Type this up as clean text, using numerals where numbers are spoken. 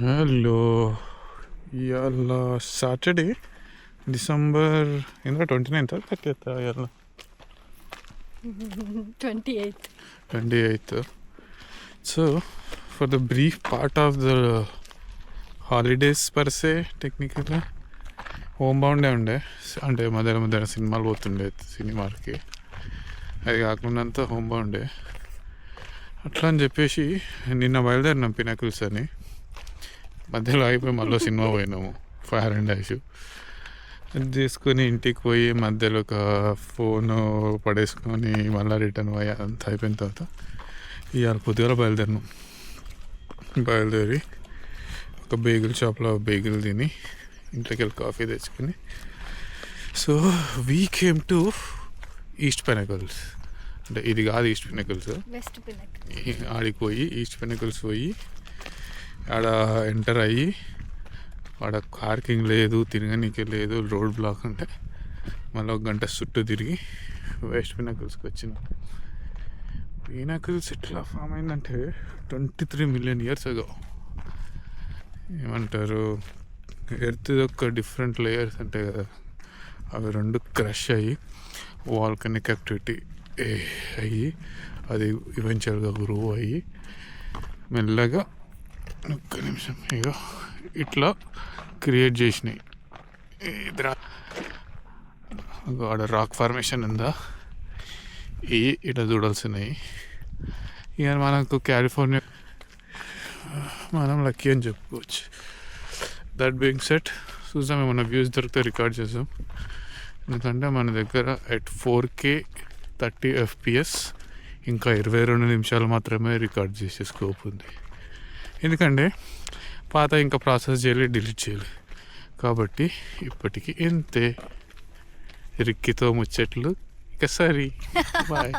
Hello, ఇవాళ Saturday December ఎంత 29th 30th ఇవాళ 28th. So for the brief part of the holidays per se టెక్నికల్గా home బౌండే ఉండే, అంటే మధ్య సినిమాలు పోతుండే సినిమాకి. అది కాకుండా అంతా హోమ్ బౌండే. అట్లా అని చెప్పేసి నిన్న బయలుదేరినాం పినాకిల్స్ అని. మధ్యలో అయిపోయి మళ్ళీ సినిమా పోయినాము ఫైర్ అండ్ ఐస్. అది తీసుకొని ఇంటికి పోయి మధ్యలో ఒక ఫోను పడేసుకొని మళ్ళీ రిటర్న్ పోయి అంతా అయిపోయిన తర్వాత ఇవాళ పొద్దుగాల బయలుదేరి ఒక బేగిల్ షాప్లో బేగిల్ తిని ఇంట్లోకి వెళ్ళి కాఫీ తెచ్చుకొని, so we came to East Pinnacles. అంటే ఇది కాదు ఈస్ట్ పినాకిల్స్, ఆడికి పోయి ఈస్ట్ పినాకిల్స్ పోయి ఆడ ఎంటర్ అయ్యి ఆడ పార్కింగ్ లేదు, తిరగనీకే లేదు, రోడ్ బ్లాక్ అంటే మళ్ళీ 1 గంట చుట్టూ తిరిగి వెస్ట్ పినాకిల్స్కి వచ్చినాం. పినాకిల్స్ ఎట్లా ఫామ్ అయిందంటే 23 million years ago. ఏమంటారు, ఎర్త్ యొక్క డిఫరెంట్ లేయర్స్ అంటే కదా, అవి రెండు క్రష్ అయ్యి వాల్కనిక్ యాక్టివిటీ అయ్యి అది ఈవెన్చువల్గా గ్రో అయ్యి మెల్లగా ఒక్క నిమిషం ఇక ఇట్లా క్రియేట్ చేసినాయి. ఆడ రాక్ ఫార్మేషన్ ఉందా, ఇట్లా చూడాల్సినవి. ఇక మనకు కాలిఫోర్నియా మనం లక్కీ అని చెప్పుకోవచ్చు. దట్ బీయింగ్ సెట్ చూసాం, ఏమన్నా వ్యూస్ దొరికితే రికార్డ్ చేసాం. ఎందుకంటే మన దగ్గర at 4K 30 FPS ఇంకా 22 నిమిషాలు మాత్రమే రికార్డ్ చేసే స్కోప్ ఉంది. ఎందుకంటే పాత ఇంకా ప్రాసెస్ చేయాలి, డిలీట్ చేయాలి. కాబట్టి ఇప్పటికీ ఎంతే. రిక్కితో ముచ్చట్లు ఇక సరి బాయ్.